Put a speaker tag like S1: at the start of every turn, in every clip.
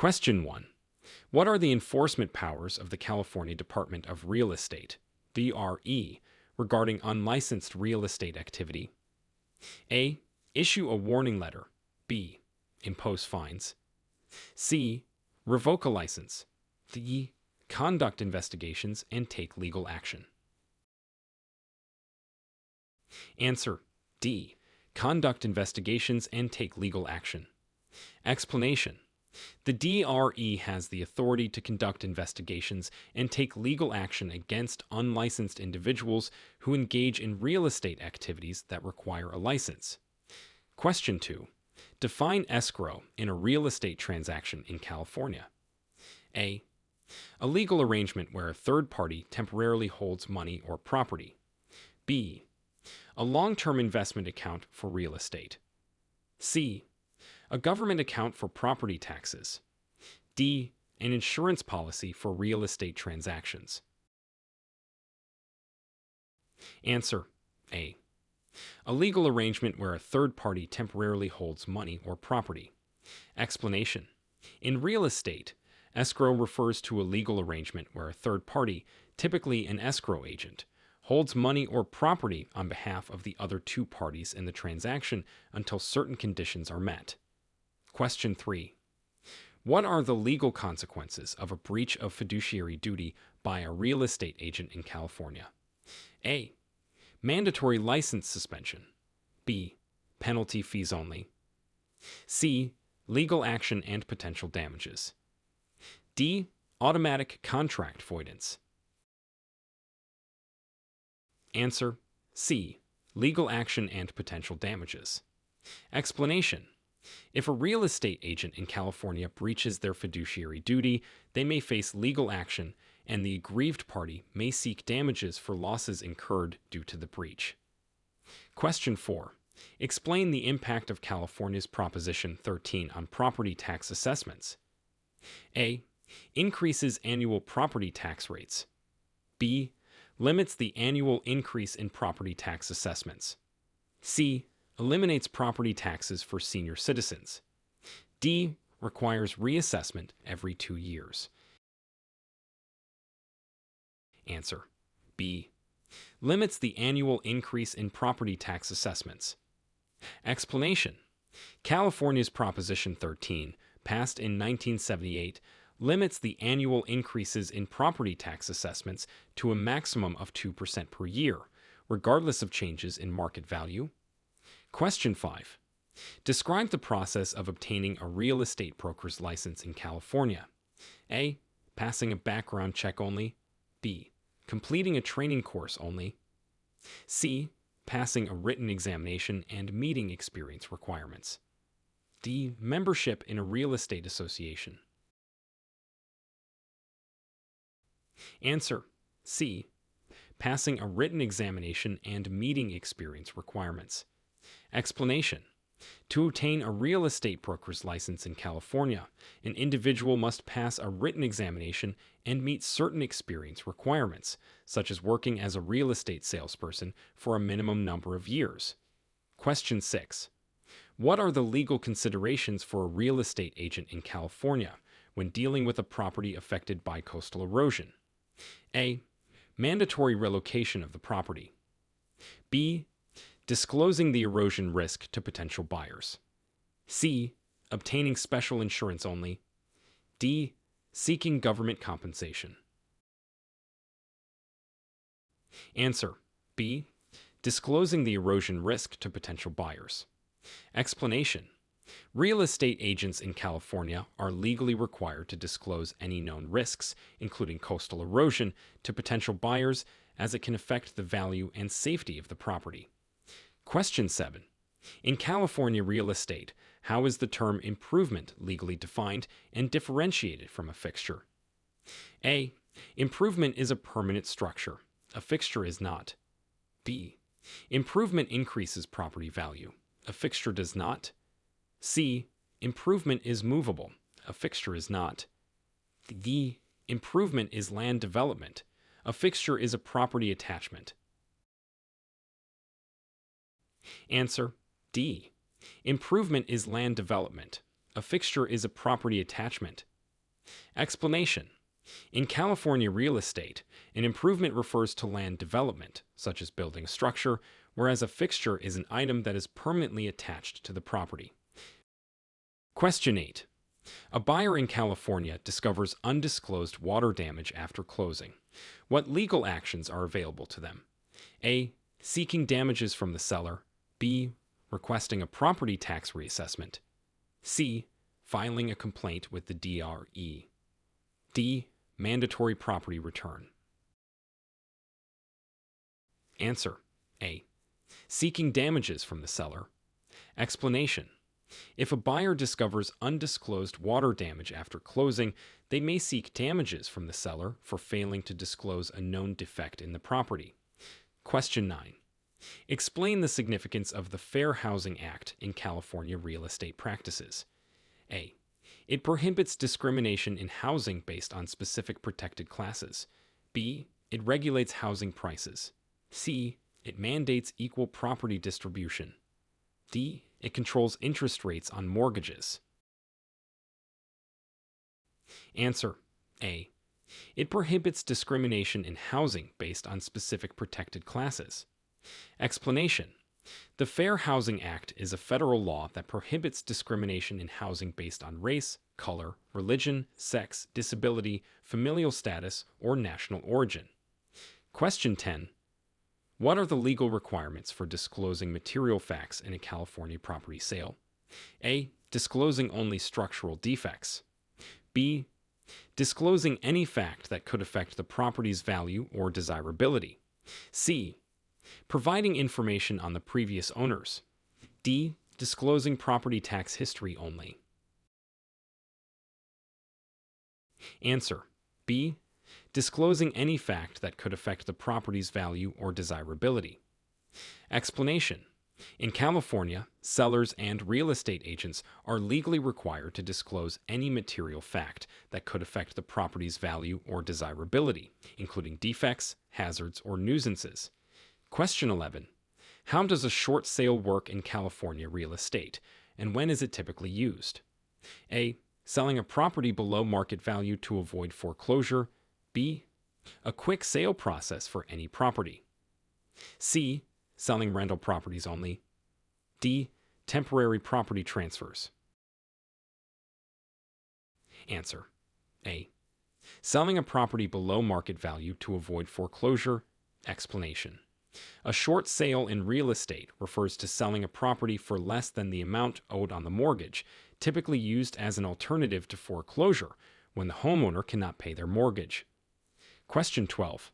S1: Question 1. What are the enforcement powers of the California Department of Real Estate, DRE, regarding unlicensed real estate activity? A. Issue a warning letter. B. Impose fines. C. Revoke a license. D. Conduct investigations and take legal action. Answer: D. Conduct investigations and take legal action. Explanation: the DRE has the authority to conduct investigations and take legal action against unlicensed individuals who engage in real estate activities that require a license. Question 2. Define escrow in a real estate transaction in California. A. A legal arrangement where a third party temporarily holds money or property. B. A long-term investment account for real estate. C. A government account for property taxes. D. An insurance policy for real estate transactions. Answer: A. A legal arrangement where a third party temporarily holds money or property. Explanation: in real estate, escrow refers to a legal arrangement where a third party, typically an escrow agent, holds money or property on behalf of the other two parties in the transaction until certain conditions are met. Question 3. What are the legal consequences of a breach of fiduciary duty by a real estate agent in California? A. Mandatory license suspension. B. Penalty fees only. C. Legal action and potential damages. D. Automatic contract voidance. Answer: C. Legal action and potential damages. Explanation: if a real estate agent in California breaches their fiduciary duty, they may face legal action, and the aggrieved party may seek damages for losses incurred due to the breach. Question 4. Explain the impact of California's Proposition 13 on property tax assessments. A. Increases annual property tax rates. B. Limits the annual increase in property tax assessments. C. Eliminates property taxes for senior citizens. D. Requires reassessment every 2 years. Answer: B. Limits the annual increase in property tax assessments. Explanation: California's Proposition 13, passed in 1978, limits the annual increases in property tax assessments to a maximum of 2% per year, regardless of changes in market value. Question 5. Describe the process of obtaining a real estate broker's license in California. A. Passing a background check only. B. Completing a training course only. C. Passing a written examination and meeting experience requirements. D. Membership in a real estate association. Answer: C. Passing a written examination and meeting experience requirements. Explanation: to obtain a real estate broker's license in California, an individual must pass a written examination and meet certain experience requirements, such as working as a real estate salesperson for a minimum number of years. Question 6. What are the legal considerations for a real estate agent in California when dealing with a property affected by coastal erosion? A. Mandatory relocation of the property. B. Disclosing the erosion risk to potential buyers. C. Obtaining special insurance only. D. Seeking government compensation. Answer: B. Disclosing the erosion risk to potential buyers. Explanation: real estate agents in California are legally required to disclose any known risks, including coastal erosion, to potential buyers, as it can affect the value and safety of the property. Question 7. In California real estate, how is the term improvement legally defined and differentiated from a fixture? A. Improvement is a permanent structure. A fixture is not. B. Improvement increases property value. A fixture does not. C. Improvement is movable. A fixture is not. D. Improvement is land development. A fixture is a property attachment. Answer: D. Improvement is land development. A fixture is a property attachment. Explanation. In California real estate, an improvement refers to land development, such as building a structure, whereas a fixture is an item that is permanently attached to the property. Question 8. A buyer in California discovers undisclosed water damage after closing. What legal actions are available to them? A. Seeking damages from the seller. B. Requesting a property tax reassessment. C. Filing a complaint with the DRE. D. Mandatory property return. Answer. A. Seeking damages from the seller. Explanation. If a buyer discovers undisclosed water damage after closing, they may seek damages from the seller for failing to disclose a known defect in the property. Question 9. Explain the significance of the Fair Housing Act in California real estate practices. A. It prohibits discrimination in housing based on specific protected classes. B. It regulates housing prices. C. It mandates equal property distribution. D. It controls interest rates on mortgages. Answer. A. It prohibits discrimination in housing based on specific protected classes. Explanation. The Fair Housing Act is a federal law that prohibits discrimination in housing based on race, color, religion, sex, disability, familial status, or national origin. Question 10. What are the legal requirements for disclosing material facts in a California property sale? A. Disclosing only structural defects. B. Disclosing any fact that could affect the property's value or desirability. C. Providing information on the previous owners. D. Disclosing property tax history only. Answer. B. Disclosing any fact that could affect the property's value or desirability. Explanation. In California, sellers and real estate agents are legally required to disclose any material fact that could affect the property's value or desirability, including defects, hazards, or nuisances. Question 11. How does a short sale work in California real estate, and when is it typically used? A. Selling a property below market value to avoid foreclosure. B. A quick sale process for any property. C. Selling rental properties only. D. Temporary property transfers. Answer. A. Selling a property below market value to avoid foreclosure. Explanation. A short sale in real estate refers to selling a property for less than the amount owed on the mortgage, typically used as an alternative to foreclosure when the homeowner cannot pay their mortgage. Question 12.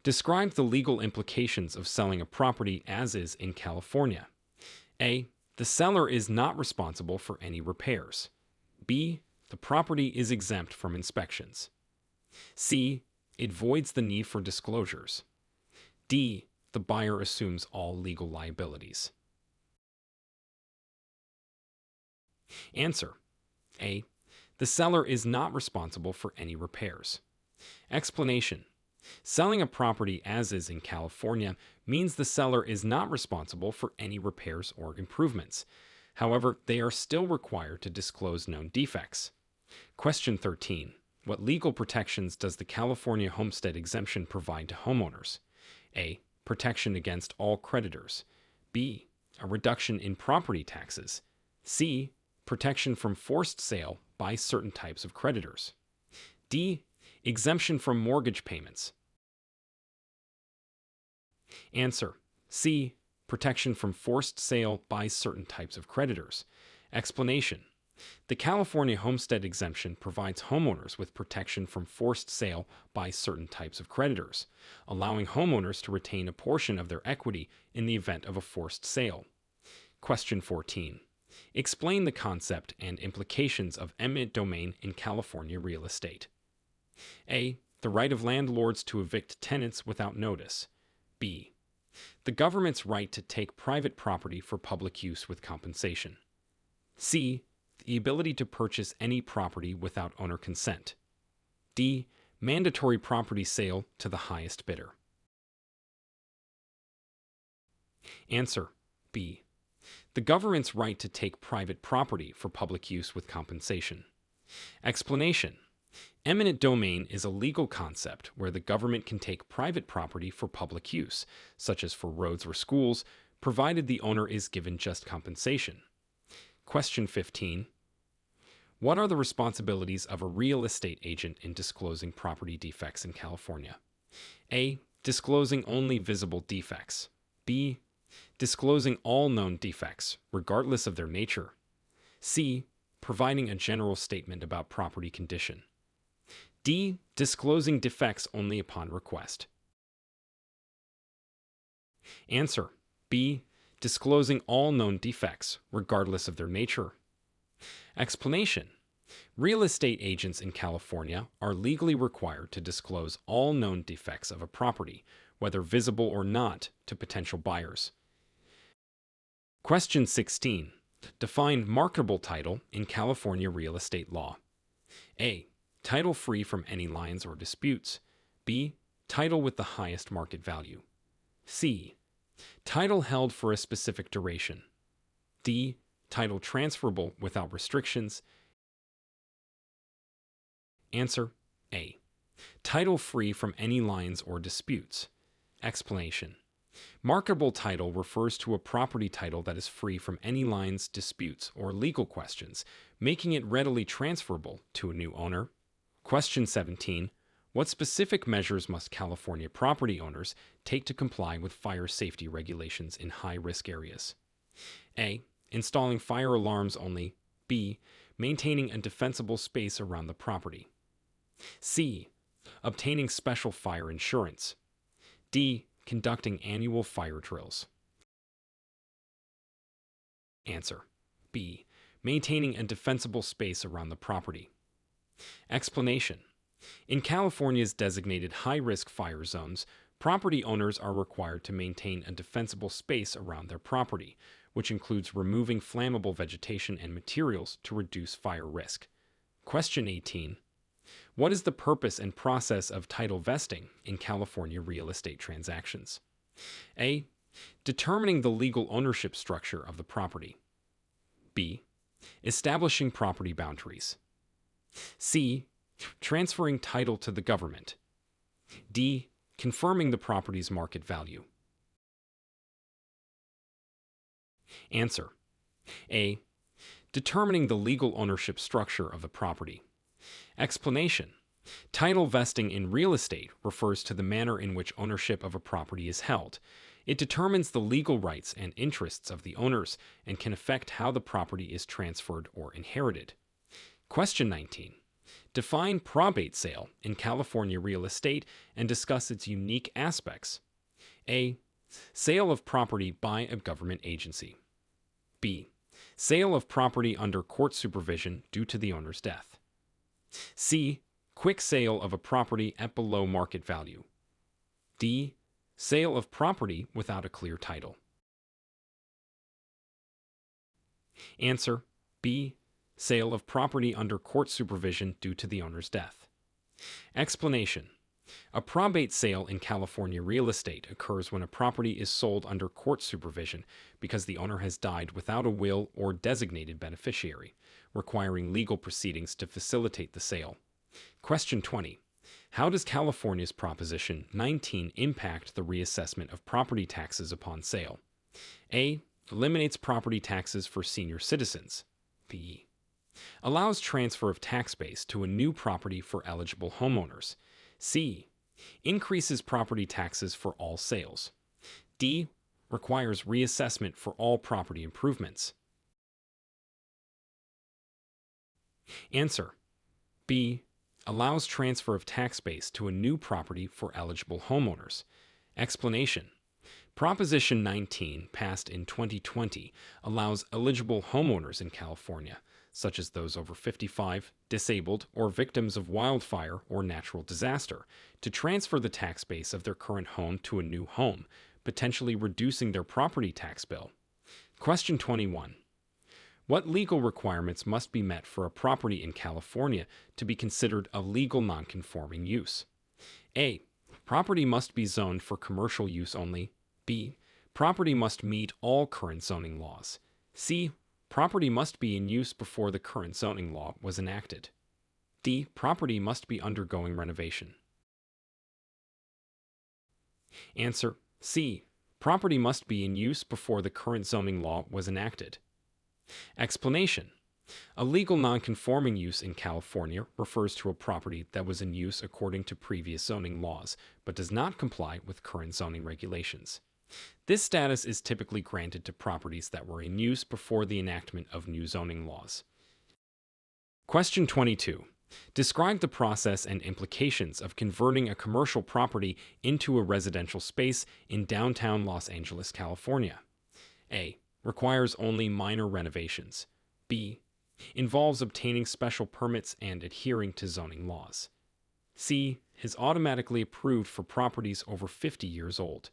S1: Describe the legal implications of selling a property as is in California. A. The seller is not responsible for any repairs. B. The property is exempt from inspections. C. It voids the need for disclosures. D. The buyer assumes all legal liabilities. Answer. A. The seller is not responsible for any repairs. Explanation. Selling a property as is in California means the seller is not responsible for any repairs or improvements. However, they are still required to disclose known defects. Question 13. What legal protections does the California homestead exemption provide to homeowners? A. Protection against all creditors. B. A reduction in property taxes. C. Protection from forced sale by certain types of creditors. D. Exemption from mortgage payments. Answer. C. Protection from forced sale by certain types of creditors. Explanation. The California homestead exemption provides homeowners with protection from forced sale by certain types of creditors, allowing homeowners to retain a portion of their equity in the event of a forced sale. Question 14. Explain the concept and implications of eminent domain in California real estate. A. The right of landlords to evict tenants without notice. B. The government's right to take private property for public use with compensation. C. The ability to purchase any property without owner consent. D. Mandatory property sale to the highest bidder. Answer. B. The government's right to take private property for public use with compensation. Explanation. Eminent domain is a legal concept where the government can take private property for public use, such as for roads or schools, provided the owner is given just compensation. Question 15. What are the responsibilities of a real estate agent in disclosing property defects in California? A. Disclosing only visible defects. B. Disclosing all known defects, regardless of their nature. C. Providing a general statement about property condition. D. Disclosing defects only upon request. Answer. B. Disclosing all known defects, regardless of their nature. Explanation. Real estate agents in California are legally required to disclose all known defects of a property, whether visible or not, to potential buyers. Question 16. Define marketable title in California real estate law. A. Title free from any liens or disputes. B. Title with the highest market value. C. Title held for a specific duration. D. Title transferable without restrictions. Answer. A. Title free from any liens or disputes. Explanation. Marketable title refers to a property title that is free from any liens, disputes, or legal questions, making it readily transferable to a new owner. Question 17. What specific measures must California property owners take to comply with fire safety regulations in high-risk areas? A. Installing fire alarms only. B. Maintaining a defensible space around the property. C. Obtaining special fire insurance. D. Conducting annual fire drills. Answer. B. Maintaining a defensible space around the property. Explanation. In California's designated high-risk fire zones, property owners are required to maintain a defensible space around their property, which includes removing flammable vegetation and materials to reduce fire risk. Question 18. What is the purpose and process of title vesting in California real estate transactions? A. Determining the legal ownership structure of the property. B. Establishing property boundaries. C. Transferring title to the government. D. Confirming the property's market value. Answer. A. Determining the legal ownership structure of the property. Explanation. Title vesting in real estate refers to the manner in which ownership of a property is held. It determines the legal rights and interests of the owners and can affect how the property is transferred or inherited. Question 19. Define probate sale in California real estate and discuss its unique aspects. A. Sale of property by a government agency. B. Sale of property under court supervision due to the owner's death. C. Quick sale of a property at below market value. D. Sale of property without a clear title. Answer. B. Sale of property under court supervision due to the owner's death. Explanation. A probate sale in California real estate occurs when a property is sold under court supervision because the owner has died without a will or designated beneficiary, requiring legal proceedings to facilitate the sale. Question 20. How does California's Proposition 19 impact the reassessment of property taxes upon sale? A. Eliminates property taxes for senior citizens. B. Allows transfer of tax base to a new property for eligible homeowners. C. Increases property taxes for all sales. D. Requires reassessment for all property improvements. Answer. B. Allows transfer of tax base to a new property for eligible homeowners. Explanation. Proposition 19, passed in 2020, allows eligible homeowners in California, such as those over 55, disabled, or victims of wildfire or natural disaster, to transfer the tax base of their current home to a new home, potentially reducing their property tax bill. Question 21. What legal requirements must be met for a property in California to be considered a legal nonconforming use? A. Property must be zoned for commercial use only. B. Property must meet all current zoning laws. C. Property must be in use before the current zoning law was enacted. D. Property must be undergoing renovation. Answer C. Property must be in use before the current zoning law was enacted. Explanation. A legal nonconforming use in California refers to a property that was in use according to previous zoning laws, but does not comply with current zoning regulations. This status is typically granted to properties that were in use before the enactment of new zoning laws. Question 22. Describe the process and implications of converting a commercial property into a residential space in downtown Los Angeles, California. A. Requires only minor renovations. B. Involves obtaining special permits and adhering to zoning laws. C. Is automatically approved for properties over 50 years old.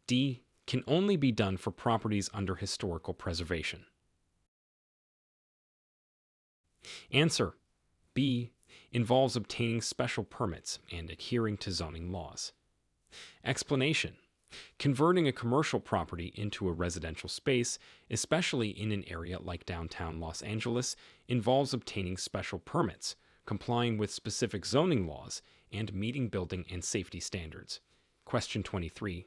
S1: D. Can only be done for properties under historical preservation. Answer. B. Involves obtaining special permits and adhering to zoning laws. Explanation. Converting a commercial property into a residential space, especially in an area like downtown Los Angeles, involves obtaining special permits, complying with specific zoning laws, and meeting building and safety standards. Question 23.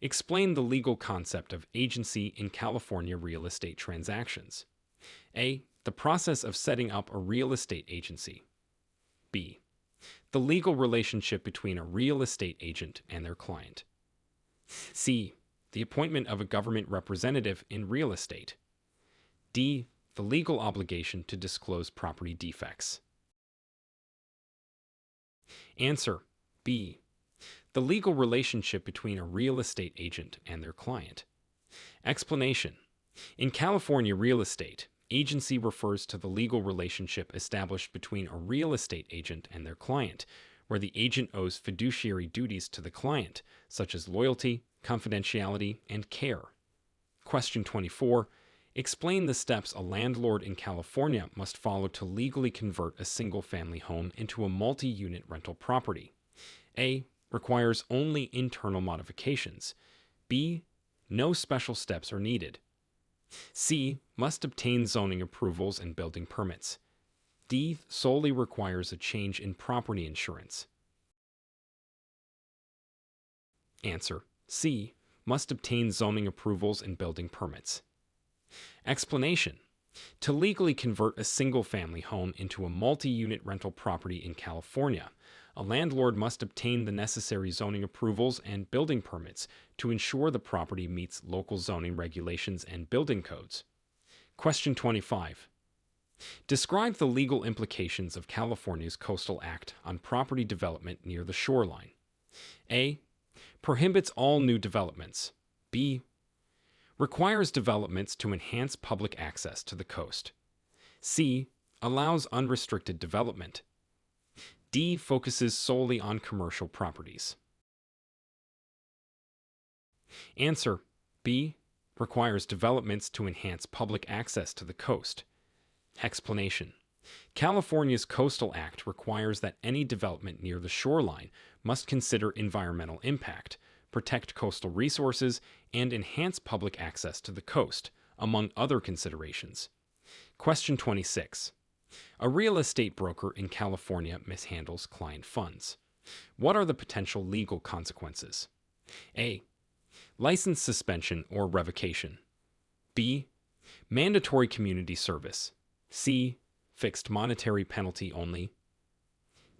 S1: Explain the legal concept of agency in California real estate transactions. A. The process of setting up a real estate agency. B. The legal relationship between a real estate agent and their client. C. The appointment of a government representative in real estate. D. The legal obligation to disclose property defects. Answer. B. The legal relationship between a real estate agent and their client. Explanation. In California real estate, agency refers to the legal relationship established between a real estate agent and their client, where the agent owes fiduciary duties to the client, such as loyalty, confidentiality, and care. Question 24. Explain the steps a landlord in California must follow to legally convert a single-family home into a multi-unit rental property. A. Requires only internal modifications. B. No special steps are needed. C. Must obtain zoning approvals and building permits. D. Solely requires a change in property insurance. Answer. C. Must obtain zoning approvals and building permits. Explanation. To legally convert a single-family home into a multi-unit rental property in California, a landlord must obtain the necessary zoning approvals and building permits to ensure the property meets local zoning regulations and building codes. Question 25. Describe the legal implications of California's Coastal Act on property development near the shoreline. A. Prohibits all new developments. B. Requires developments to enhance public access to the coast. C. Allows unrestricted development. D. Focuses solely on commercial properties. Answer. B. Requires developments to enhance public access to the coast. Explanation. California's Coastal Act requires that any development near the shoreline must consider environmental impact, protect coastal resources, and enhance public access to the coast, among other considerations. Question 26. A real estate broker in California mishandles client funds. What are the potential legal consequences? A. License suspension or revocation. B. Mandatory community service. C. Fixed monetary penalty only.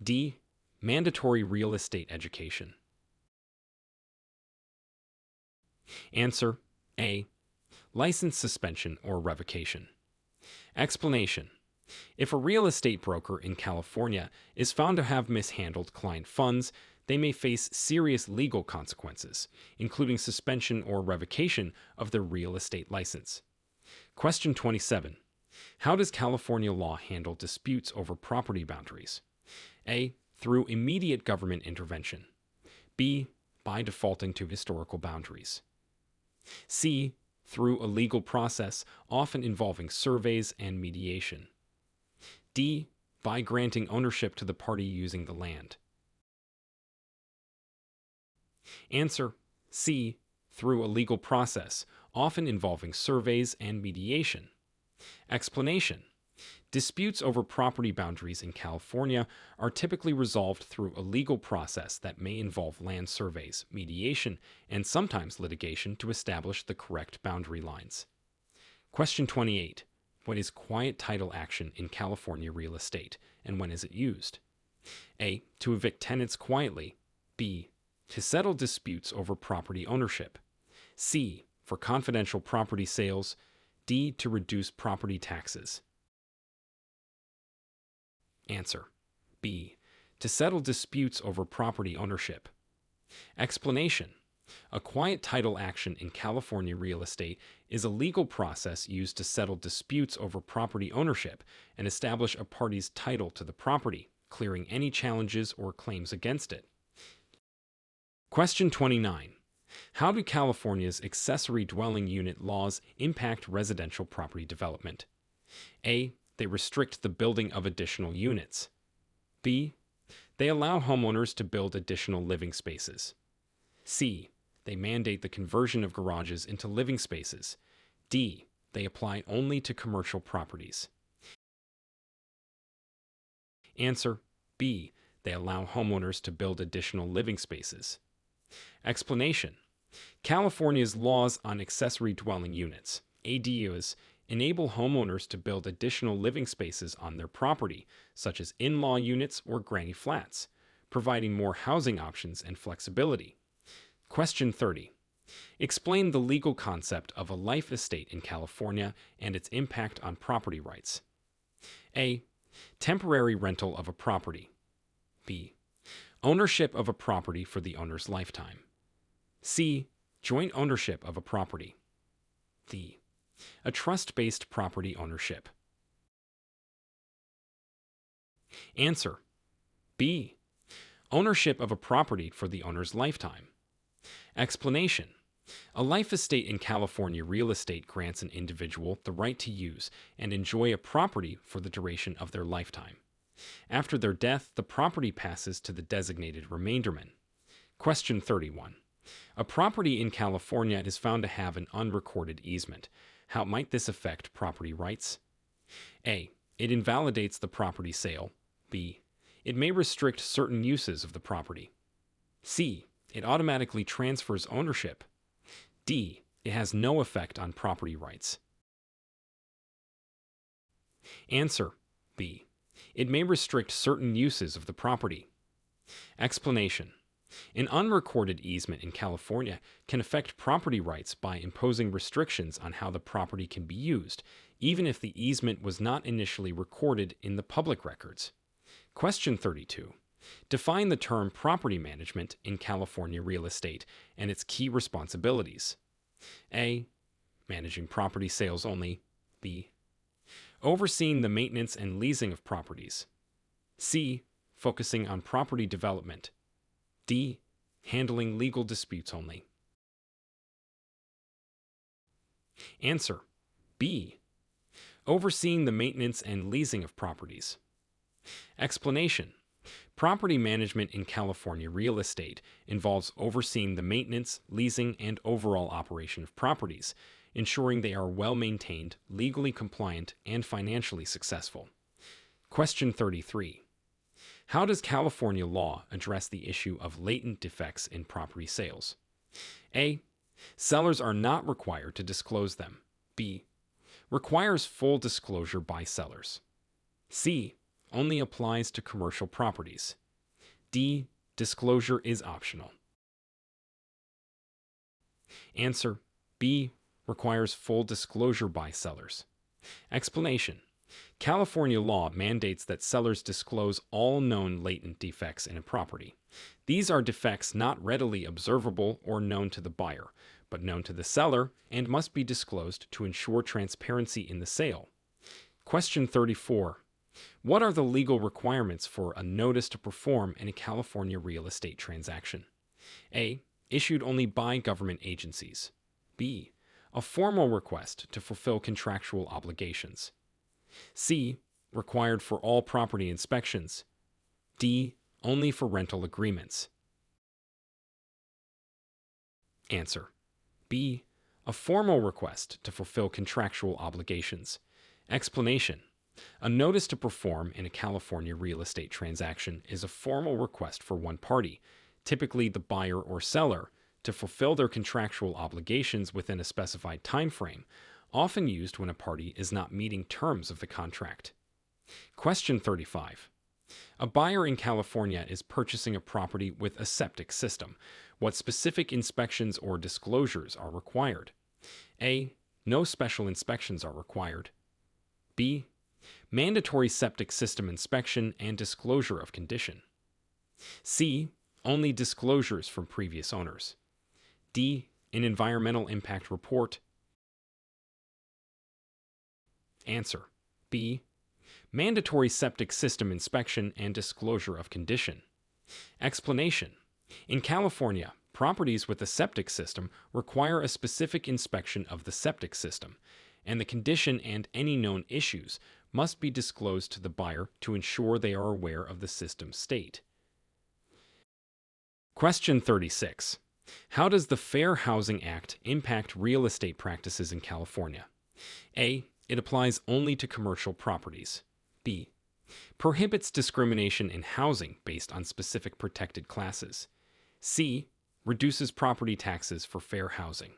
S1: D. Mandatory real estate education. Answer. A. License suspension or revocation. Explanation. If a real estate broker in California is found to have mishandled client funds, they may face serious legal consequences, including suspension or revocation of their real estate license. Question 27. How does California law handle disputes over property boundaries? A. Through immediate government intervention. B. By defaulting to historical boundaries. C. Through a legal process, often involving surveys and mediation. D. By granting ownership to the party using the land. Answer. C. Through a legal process, often involving surveys and mediation. Explanation. Disputes over property boundaries in California are typically resolved through a legal process that may involve land surveys, mediation, and sometimes litigation to establish the correct boundary lines. Question 28. What is quiet title action in California real estate, and when is it used? A. To evict tenants quietly. B. To settle disputes over property ownership. C. For confidential property sales. D. To reduce property taxes. Answer. B. To settle disputes over property ownership. Explanation. A quiet title action in California real estate is a legal process used to settle disputes over property ownership and establish a party's title to the property, clearing any challenges or claims against it. Question 29. How do California's accessory dwelling unit laws impact residential property development? A. They restrict the building of additional units. B. They allow homeowners to build additional living spaces. C. They mandate the conversion of garages into living spaces. D. They apply only to commercial properties. Answer. B. They allow homeowners to build additional living spaces. Explanation. California's laws on accessory dwelling units, ADUs, enable homeowners to build additional living spaces on their property, such as in-law units or granny flats, providing more housing options and flexibility. Question 30. Explain the legal concept of a life estate in California and its impact on property rights. A. Temporary rental of a property. B. Ownership of a property for the owner's lifetime. C. Joint ownership of a property. D. A trust-based property ownership. Answer. B. Ownership of a property for the owner's lifetime. Explanation. A life estate in California real estate grants an individual the right to use and enjoy a property for the duration of their lifetime. After their death, the property passes to the designated remainderman. Question 31. A property in California is found to have an unrecorded easement. How might this affect property rights? A. It invalidates the property sale. B. It may restrict certain uses of the property. C. It automatically transfers ownership. D. It has no effect on property rights. Answer. B. It may restrict certain uses of the property. Explanation. An unrecorded easement in California can affect property rights by imposing restrictions on how the property can be used, even if the easement was not initially recorded in the public records. Question 32. Define the term property management in California real estate and its key responsibilities. A. Managing property sales only. B. Overseeing the maintenance and leasing of properties. C. Focusing on property development. D. Handling legal disputes only. Answer. B. Overseeing the maintenance and leasing of properties. Explanation. Property management in California real estate involves overseeing the maintenance, leasing, and overall operation of properties, ensuring they are well maintained, legally compliant, and financially successful. Question 33. How does California law address the issue of latent defects in property sales? A. Sellers are not required to disclose them. B. Requires full disclosure by sellers. C. Only applies to commercial properties. D. Disclosure is optional. Answer. B. Requires full disclosure by sellers. Explanation. California law mandates that sellers disclose all known latent defects in a property. These are defects not readily observable or known to the buyer, but known to the seller and must be disclosed to ensure transparency in the sale. Question 34. What are the legal requirements for a notice to perform in a California real estate transaction? A. Issued only by government agencies. B. A formal request to fulfill contractual obligations. C. Required for all property inspections. D. Only for rental agreements. Answer. B. A formal request to fulfill contractual obligations. Explanation. A notice to perform in a California real estate transaction is a formal request for one party, typically the buyer or seller, to fulfill their contractual obligations within a specified time frame, often used when a party is not meeting terms of the contract. Question 35. A buyer in California is purchasing a property with a septic system. What specific inspections or disclosures are required? A. No special inspections are required. B. Mandatory septic system inspection and disclosure of condition. C. Only disclosures from previous owners. D. An environmental impact report. Answer. B. Mandatory septic system inspection and disclosure of condition. Explanation. In California, properties with a septic system require a specific inspection of the septic system, and the condition and any known issues must be disclosed to the buyer to ensure they are aware of the system's state. Question 36. How does the Fair Housing Act impact real estate practices in California? A. It applies only to commercial properties. B. Prohibits discrimination in housing based on specific protected classes. C. Reduces property taxes for fair housing.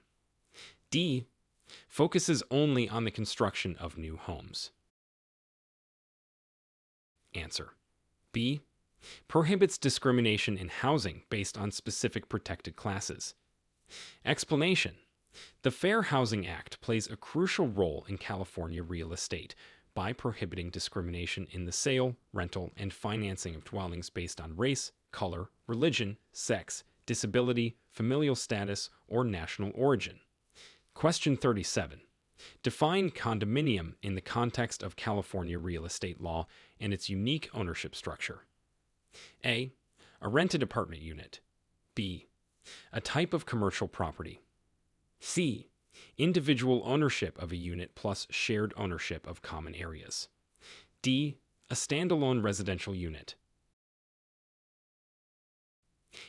S1: D. Focuses only on the construction of new homes. Answer. B. Prohibits discrimination in housing based on specific protected classes. Explanation. The Fair Housing Act plays a crucial role in California real estate by prohibiting discrimination in the sale, rental, and financing of dwellings based on race, color, religion, sex, disability, familial status, or national origin. Question 37. Define condominium in the context of California real estate law and its unique ownership structure. A. A rented apartment unit. B. A type of commercial property. C. Individual ownership of a unit plus shared ownership of common areas. D. A standalone residential unit.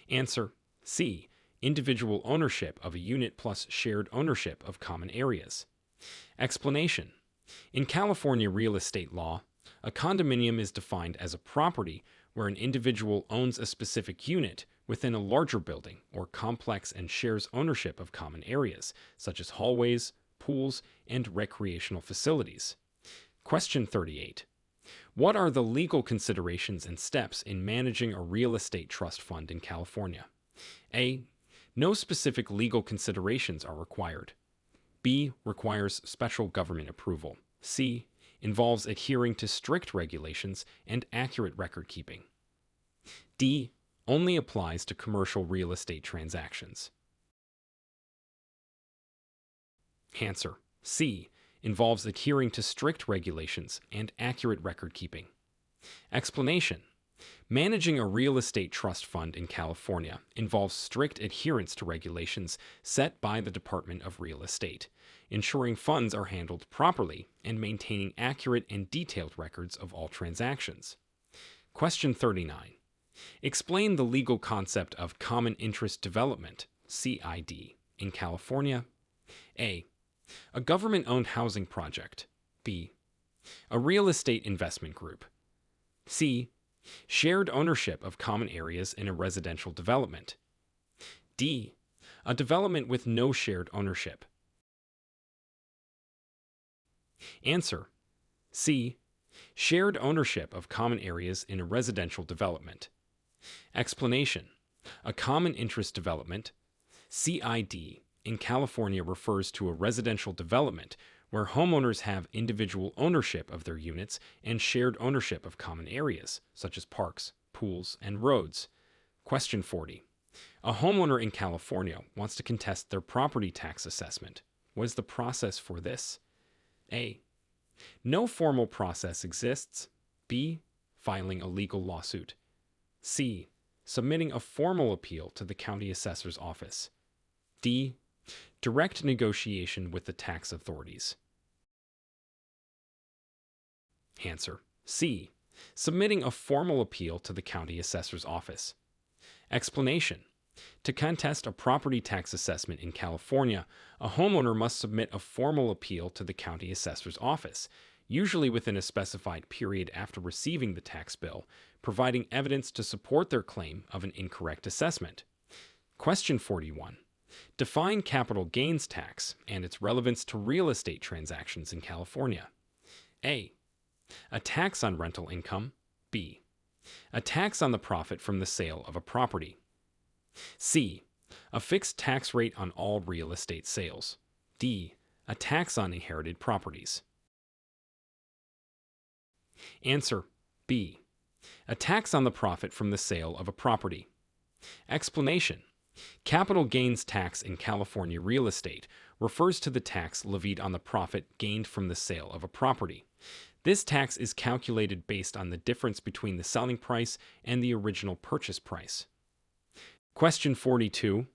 S1: Answer. C. Individual ownership of a unit plus shared ownership of common areas. Explanation. In California real estate law, a condominium is defined as a property where an individual owns a specific unit within a larger building or complex and shares ownership of common areas, such as hallways, pools, and recreational facilities. Question 38. What are the legal considerations and steps in managing a real estate trust fund in California? A. No specific legal considerations are required. B. Requires special government approval. C. Involves adhering to strict regulations and accurate record keeping. D. Only applies to commercial real estate transactions. Answer. C. Involves adhering to strict regulations and accurate record keeping. Explanation. Managing a real estate trust fund in California involves strict adherence to regulations set by the Department of Real Estate, ensuring funds are handled properly and maintaining accurate and detailed records of all transactions. Question 39. Explain the legal concept of common interest development, CID, in California. A. A government-owned housing project. B. A real estate investment group. C. Shared ownership of common areas in a residential development. D. A development with no shared ownership. Answer. C. Shared ownership of common areas in a residential development. Explanation. A common interest development, CID, in California refers to a residential development where homeowners have individual ownership of their units and shared ownership of common areas, such as parks, pools, and roads. Question 40. A homeowner in California wants to contest their property tax assessment. What is the process for this? A. No formal process exists. B. Filing a legal lawsuit. C. Submitting a formal appeal to the county assessor's office. D. Direct negotiation with the tax authorities. Answer. C. Submitting a formal appeal to the county assessor's office. Explanation. To contest a property tax assessment in California, a homeowner must submit a formal appeal to the county assessor's office, usually within a specified period after receiving the tax bill, providing evidence to support their claim of an incorrect assessment. Question 41. Define capital gains tax and its relevance to real estate transactions in California. A. A tax on rental income. B. A tax on the profit from the sale of a property. C. A fixed tax rate on all real estate sales. D. A tax on inherited properties. Answer: B. A tax on the profit from the sale of a property. Explanation: capital gains tax in California real estate refers to the tax levied on the profit gained from the sale of a property. This tax is calculated based on the difference between the selling price and the original purchase price. Question 42.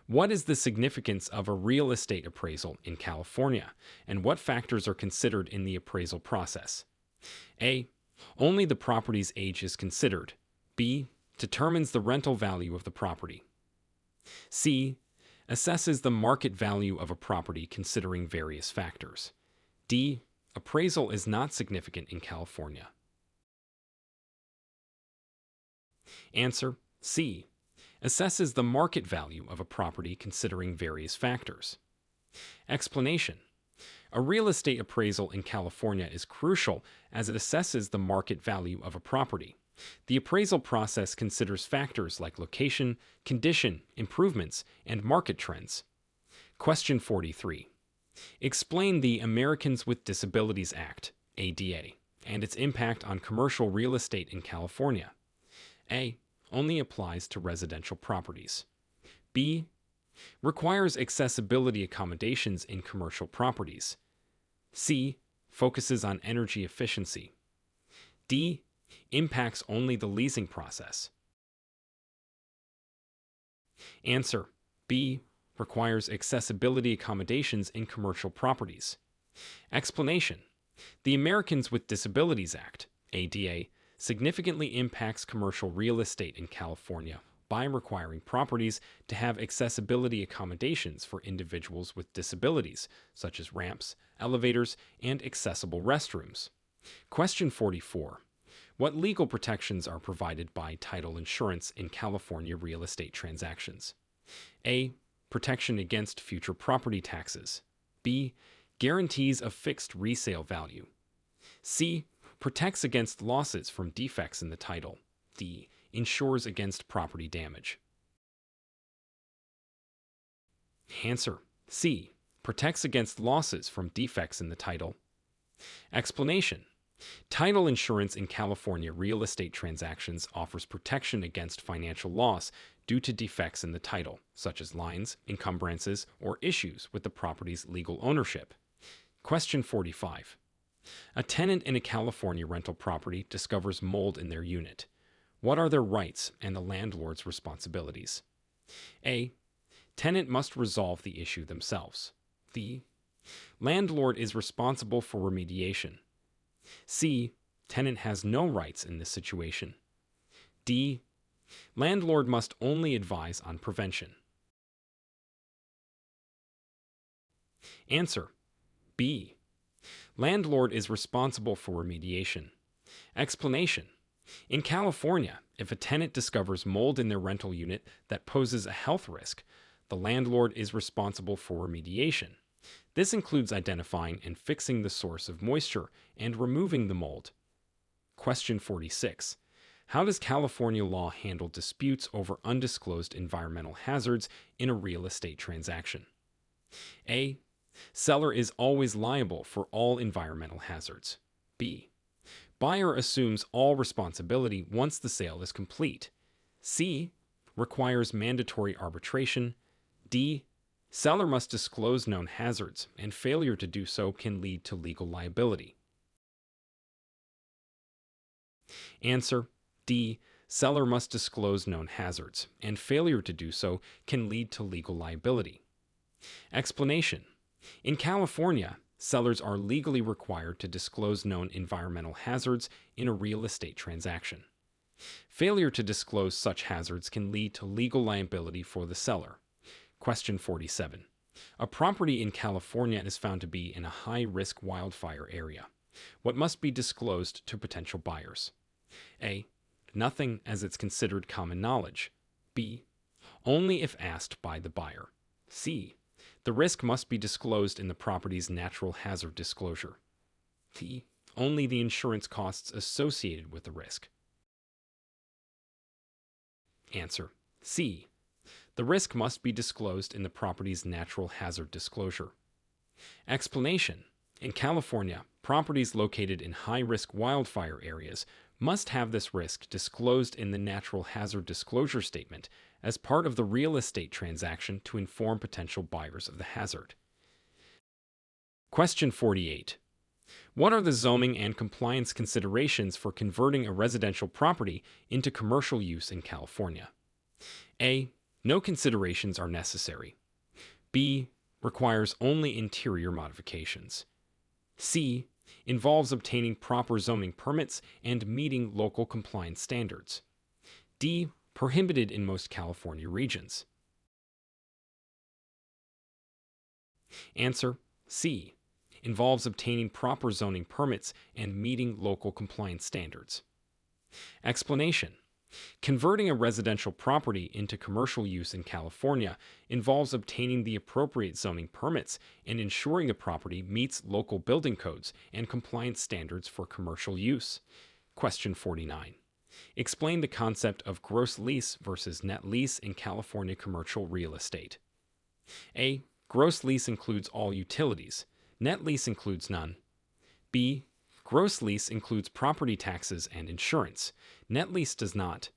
S1: What is the significance of a real estate appraisal in California, and what factors are considered in the appraisal process? A. Only the property's age is considered. B. Determines the rental value of the property. C. Assesses the market value of a property considering various factors. D. Appraisal is not significant in California. Answer: C. Assesses the market value of a property considering various factors. Explanation: a real estate appraisal in California is crucial as it assesses the market value of a property. The appraisal process considers factors like location, condition, improvements, and market trends. Question 43. Explain the Americans with Disabilities Act, ADA, and its impact on commercial real estate in California. A. Only applies to residential properties. B. Requires accessibility accommodations in commercial properties. C. Focuses on energy efficiency. D. Impacts only the leasing process. Answer: B. Requires accessibility accommodations in commercial properties. Explanation: the Americans with Disabilities Act, ADA, significantly impacts commercial real estate in California by requiring properties to have accessibility accommodations for individuals with disabilities, such as ramps, elevators, and accessible restrooms. Question 44. What legal protections are provided by title insurance in California real estate transactions? A. Protection against future property taxes. B. Guarantees a fixed resale value. C. Protects against losses from defects in the title. D. Insures against property damage. Answer: C. Protects against losses from defects in the title. Explanation: title insurance in California real estate transactions offers protection against financial loss due to defects in the title, such as lines, encumbrances, or issues with the property's legal ownership. Question 45. A tenant in a California rental property discovers mold in their unit. What are their rights and the landlord's responsibilities? A. Tenant must resolve the issue themselves. B. Landlord is responsible for remediation. C. Tenant has no rights in this situation. D. Landlord must only advise on prevention. Answer: B. Landlord is responsible for remediation. Explanation: in California, if a tenant discovers mold in their rental unit that poses a health risk, the landlord is responsible for remediation. This includes identifying and fixing the source of moisture and removing the mold. Question 46. How does California law handle disputes over undisclosed environmental hazards in a real estate transaction? A. Seller is always liable for all environmental hazards. B. Buyer assumes all responsibility once the sale is complete. C. Requires mandatory arbitration. D. Seller must disclose known hazards, and failure to do so can lead to legal liability. Answer: D. Seller must disclose known hazards, and failure to do so can lead to legal liability. Explanation: in California, sellers are legally required to disclose known environmental hazards in a real estate transaction. Failure to disclose such hazards can lead to legal liability for the seller. Question 47. A property in California is found to be in a high-risk wildfire area. What must be disclosed to potential buyers? A. Nothing, as it's considered common knowledge. B. Only if asked by the buyer. C. The risk must be disclosed in the property's natural hazard disclosure. D. Only the insurance costs associated with the risk. Answer. C. The risk must be disclosed in the property's natural hazard disclosure. Explanation. In California, properties located in high-risk wildfire areas must have this risk disclosed in the natural hazard disclosure statement as part of the real estate transaction to inform potential buyers of the hazard. Question 48. What are the zoning and compliance considerations for converting a residential property into commercial use in California? A. No considerations are necessary. B. Requires only interior modifications. C. Involves obtaining proper zoning permits and meeting local compliance standards. D. Prohibited in most California regions. Answer. C. Involves obtaining proper zoning permits and meeting local compliance standards. Explanation. Converting a residential property into commercial use in California involves obtaining the appropriate zoning permits and ensuring the property meets local building codes and compliance standards for commercial use. Question 49. Explain the concept of gross lease versus net lease in California commercial real estate. A. Gross lease includes all utilities. Net lease includes none. B. Gross lease includes property taxes and insurance. Net lease does not.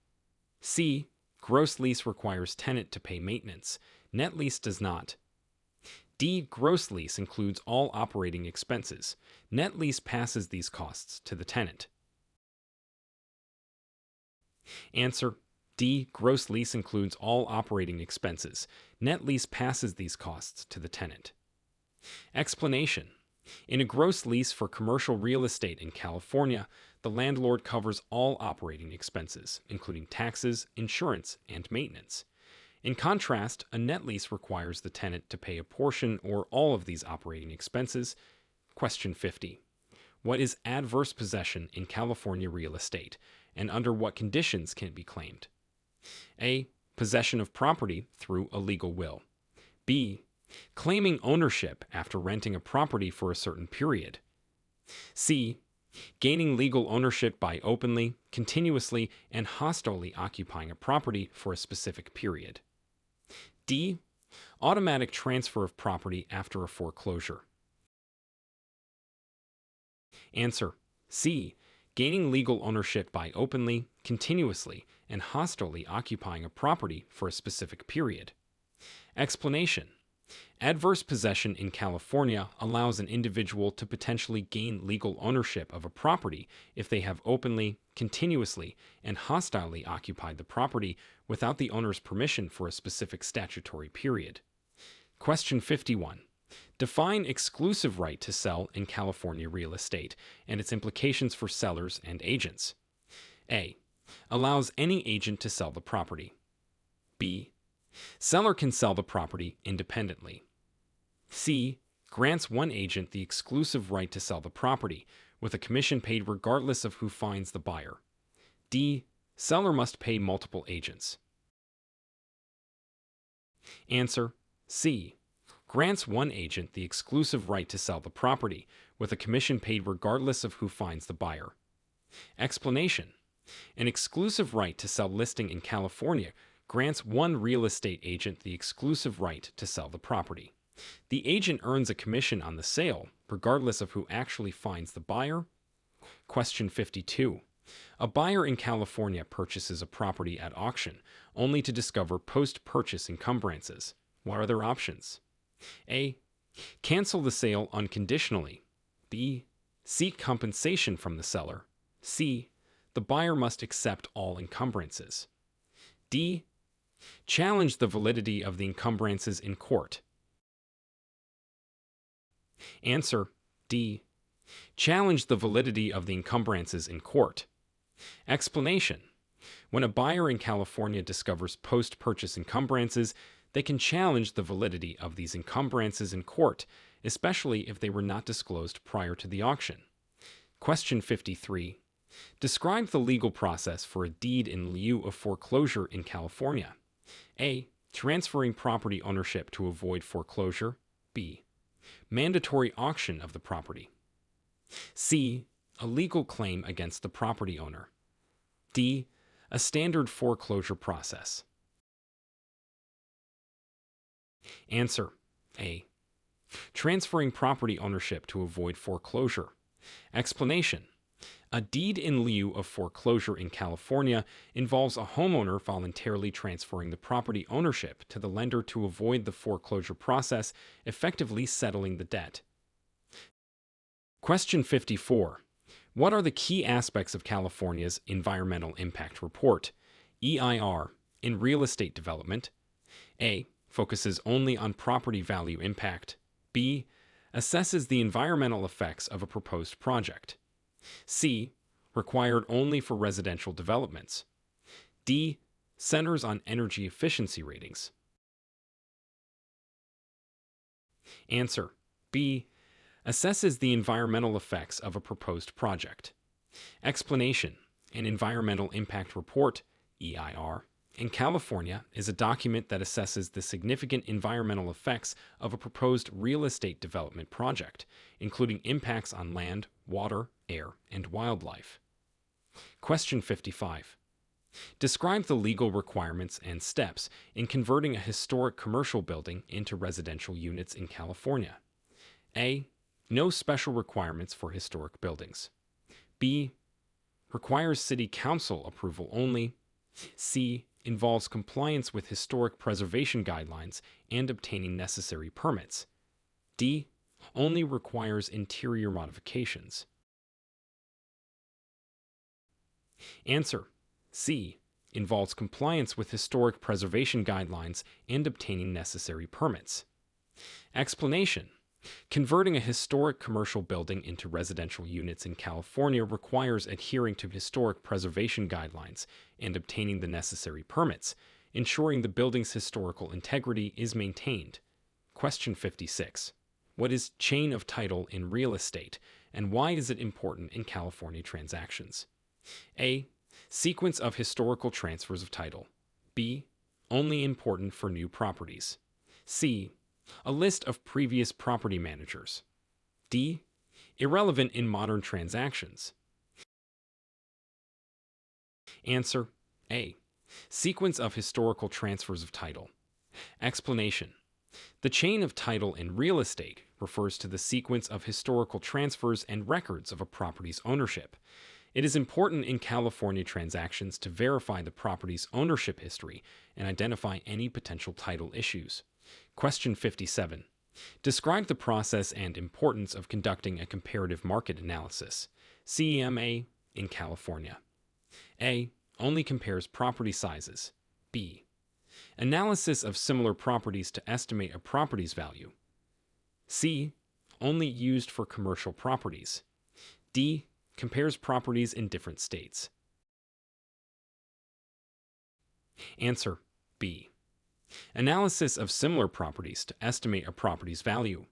S1: C. Gross lease requires tenant to pay maintenance. Net lease does not. D. Gross lease includes all operating expenses. Net lease passes these costs to the tenant. Answer. D. Gross lease includes all operating expenses. Net lease passes these costs to the tenant. Explanation. In a gross lease for commercial real estate in California, the landlord covers all operating expenses, including taxes, insurance, and maintenance. In contrast, a net lease requires the tenant to pay a portion or all of these operating expenses. Question 50. What is adverse possession in California real estate, and under what conditions can it be claimed? A. Possession of property through a legal will. B. Claiming ownership after renting a property for a certain period. C. Gaining legal ownership by openly, continuously, and hostilely occupying a property for a specific period. D. Automatic transfer of property after a foreclosure. Answer. C. Gaining legal ownership by openly, continuously, and hostilely occupying a property for a specific period. Explanation. Adverse possession in California allows an individual to potentially gain legal ownership of a property if they have openly, continuously, and hostilely occupied the property without the owner's permission for a specific statutory period. Question 51. Define exclusive right to sell in California real estate and its implications for sellers and agents. A. Allows any agent to sell the property. B. Seller can sell the property independently. C. Grants one agent the exclusive right to sell the property, with a commission paid regardless of who finds the buyer. D. Seller must pay multiple agents. Answer. C. Grants one agent the exclusive right to sell the property, with a commission paid regardless of who finds the buyer. Explanation. An exclusive right to sell listing in California grants one real estate agent the exclusive right to sell the property. The agent earns a commission on the sale, regardless of who actually finds the buyer. Question 52. A buyer in California purchases a property at auction, only to discover post-purchase encumbrances. What are their options? A. Cancel the sale unconditionally. B. Seek compensation from the seller. C. The buyer must accept all encumbrances. D. Challenge the validity of the encumbrances in court. Answer. D. Challenge the validity of the encumbrances in court. Explanation. When a buyer in California discovers post-purchase encumbrances, they can challenge the validity of these encumbrances in court, especially if they were not disclosed prior to the auction. Question 53. Describe the legal process for a deed in lieu of foreclosure in California. A. Transferring property ownership to avoid foreclosure. B. Mandatory auction of the property. C. A legal claim against the property owner. D. A standard foreclosure process. Answer. A. Transferring property ownership to avoid foreclosure. Explanation. A deed in lieu of foreclosure in California involves a homeowner voluntarily transferring the property ownership to the lender to avoid the foreclosure process, effectively settling the debt. Question 54. What are the key aspects of California's Environmental Impact Report, EIR, in real estate development? A. Focuses only on property value impact. B. Assesses the environmental effects of a proposed project. C. Required only for residential developments. D. Centers on energy efficiency ratings. Answer. B. Assesses the environmental effects of a proposed project. Explanation. An environmental impact report, EIR, in California is a document that assesses the significant environmental effects of a proposed real estate development project, including impacts on land, water, air, and wildlife. Question 55. Describe the legal requirements and steps in converting a historic commercial building into residential units in California. A. No special requirements for historic buildings. B. Requires city council approval only. C. Involves compliance with historic preservation guidelines and obtaining necessary permits. D. Only requires interior modifications. Answer. C. Involves compliance with historic preservation guidelines and obtaining necessary permits. Explanation. Converting a historic commercial building into residential units in California requires adhering to historic preservation guidelines and obtaining the necessary permits, ensuring the building's historical integrity is maintained. Question 56. What is chain of title in real estate, and why is it important in California transactions? A. Sequence of historical transfers of title. B. Only important for new properties. C. A list of previous property managers. D. Irrelevant in modern transactions. Answer. A. Sequence of historical transfers of title. Explanation. The chain of title in real estate refers to the sequence of historical transfers and records of a property's ownership. It is important in California transactions to verify the property's ownership history and identify any potential title issues. Question 57. Describe the process and importance of conducting a comparative market analysis, CEMA, in California. A. Only compares property sizes. B. Analysis of similar properties to estimate a property's value. C. Only used for commercial properties. D. Compares properties in different states. Answer. B. Analysis of similar properties to estimate a property's value.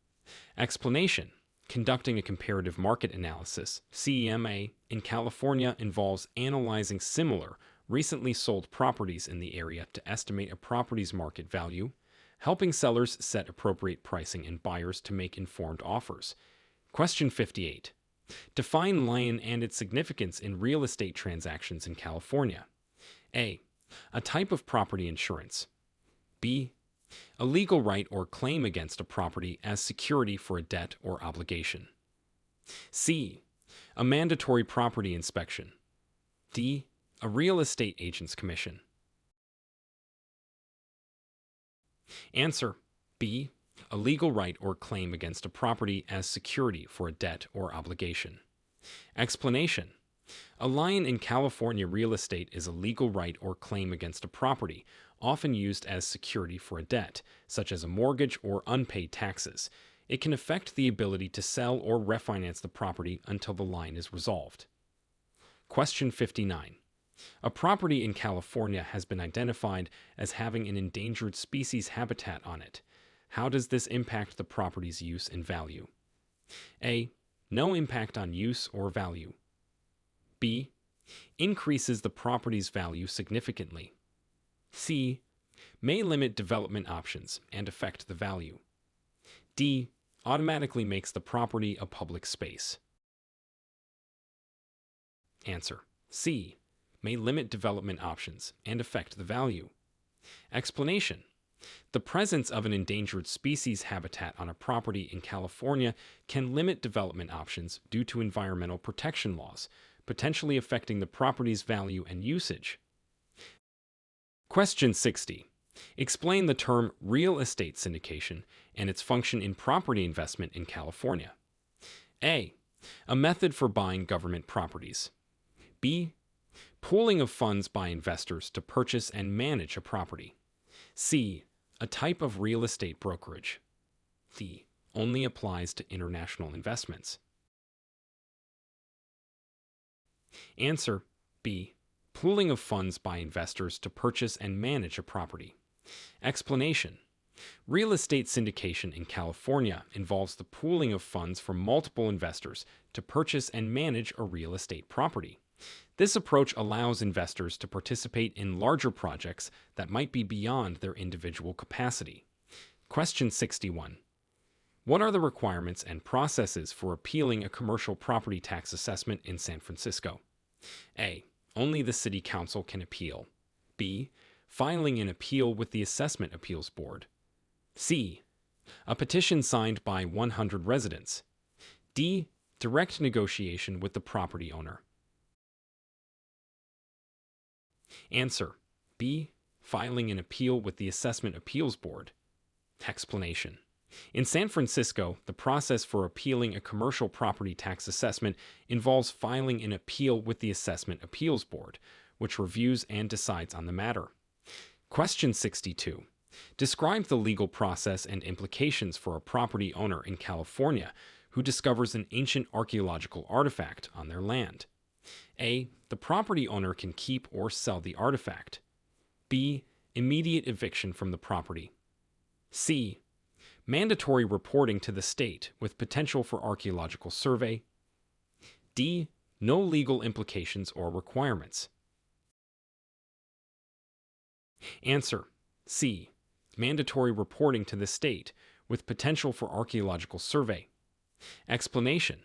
S1: Explanation. Conducting a comparative market analysis, CEMA, in California involves analyzing similar, recently sold properties in the area to estimate a property's market value, helping sellers set appropriate pricing and buyers to make informed offers. Question 58. Define lion and its significance in real estate transactions in California. A. A type of property insurance. B. A legal right or claim against a property as security for a debt or obligation. C. A mandatory property inspection. D. A real estate agent's commission. Answer. B. A legal right or claim against a property as security for a debt or obligation. Explanation. A lion in California real estate is a legal right or claim against a property, often used as security for a debt, such as a mortgage or unpaid taxes. It can affect the ability to sell or refinance the property until the lion is resolved. Question 59. A property in California has been identified as having an endangered species habitat on it. How does this impact the property's use and value? A. no impact on use or value. B. Increases the property's value significantly. C. May limit development options and affect the value. D. Automatically makes the property a public space. Answer. C. May limit development options and affect the value. Explanation. The presence of an endangered species habitat on a property in California can limit development options due to environmental protection laws, potentially affecting the property's value and usage. Question 60. Explain the term real estate syndication and its function in property investment in California. A. A method for buying government properties. B. Pooling of funds by investors to purchase and manage a property. C. A type of real estate brokerage. D. Only applies to international investments. Answer. B. Pooling of funds by investors to purchase and manage a property. Explanation. Real estate syndication in California involves the pooling of funds from multiple investors to purchase and manage a real estate property. This approach allows investors to participate in larger projects that might be beyond their individual capacity. Question 61. What are the requirements and processes for appealing a commercial property tax assessment in San Francisco? A. Only the City Council can appeal. B. Filing an appeal with the Assessment Appeals Board. C. A petition signed by 100 residents. D. Direct negotiation with the property owner. Answer. B. Filing an appeal with the Assessment Appeals Board. Explanation. In San Francisco, the process for appealing a commercial property tax assessment involves filing an appeal with the Assessment Appeals Board, which reviews and decides on the matter. Question 62. Describe the legal process and implications for a property owner in California who discovers an ancient archaeological artifact on their land. A. The property owner can keep or sell the artifact. B. Immediate eviction from the property. C. Mandatory reporting to the state with potential for archaeological survey. D. No legal implications or requirements. Answer. C. Mandatory reporting to the state with potential for archaeological survey. Explanation.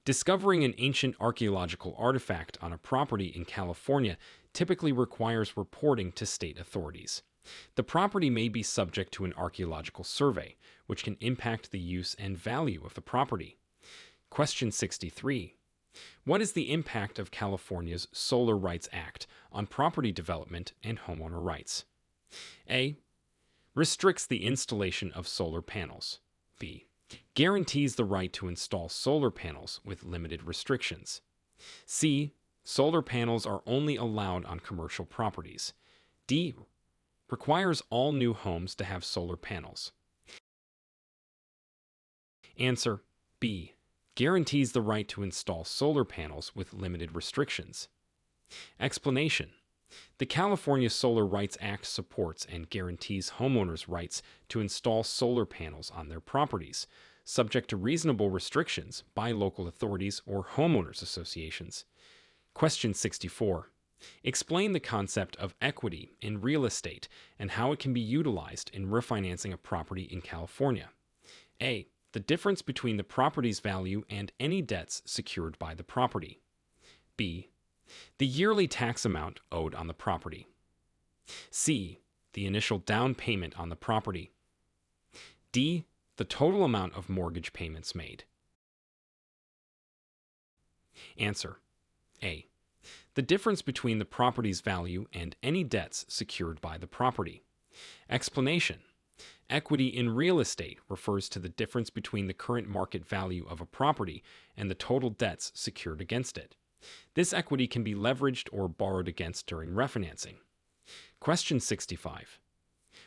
S1: Discovering an ancient archaeological artifact on a property in California typically requires reporting to state authorities. The property may be subject to an archaeological survey, which can impact the use and value of the property. Question 63. What is the impact of California's Solar Rights Act on property development and homeowner rights? A. Restricts the installation of solar panels. B. Guarantees the right to install solar panels with limited restrictions. C. Solar panels are only allowed on commercial properties. D. Requires all new homes to have solar panels. Answer. B. Guarantees the right to install solar panels with limited restrictions. Explanation. The California Solar Rights Act supports and guarantees homeowners' rights to install solar panels on their properties, subject to reasonable restrictions by local authorities or homeowners associations. Question 64. Explain the concept of equity in real estate and how it can be utilized in refinancing a property in California. A. The difference between the property's value and any debts secured by the property. B. The yearly tax amount owed on the property. C. The initial down payment on the property. D. The total amount of mortgage payments made. Answer. A. The difference between the property's value and any debts secured by the property. Explanation. Equity in real estate refers to the difference between the current market value of a property and the total debts secured against it. This equity can be leveraged or borrowed against during refinancing. Question 65.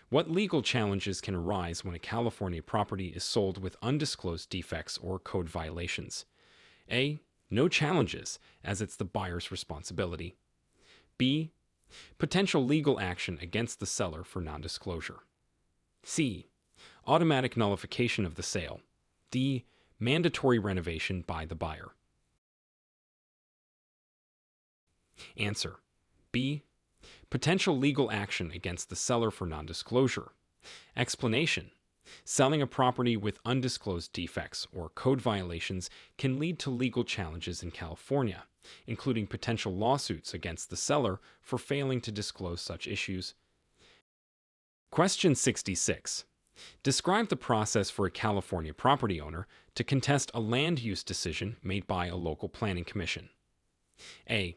S1: What legal challenges can arise when a California property is sold with undisclosed defects or code violations? A. No challenges, as it's the buyer's responsibility. B. Potential legal action against the seller for non-disclosure. C. Automatic nullification of the sale. D. Mandatory renovation by the buyer. Answer: B. Potential legal action against the seller for non-disclosure. Explanation: selling a property with undisclosed defects or code violations can lead to legal challenges in California, including potential lawsuits against the seller for failing to disclose such issues. Question 66. Describe the process for a California property owner to contest a land use decision made by a local planning commission. A.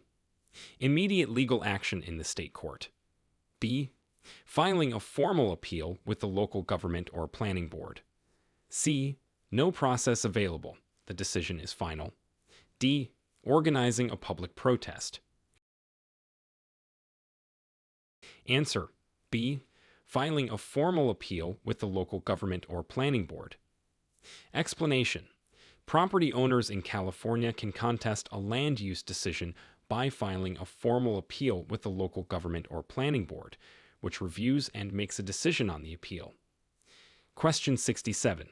S1: Immediate legal action in the state court. B. Filing a formal appeal with the local government or planning board. C. No process available. The decision is final. D. Organizing a public protest. Answer: B. Filing a formal appeal with the local government or planning board. Explanation: property owners in California can contest a land use decision by filing a formal appeal with the local government or planning board, which reviews and makes a decision on the appeal. Question 67.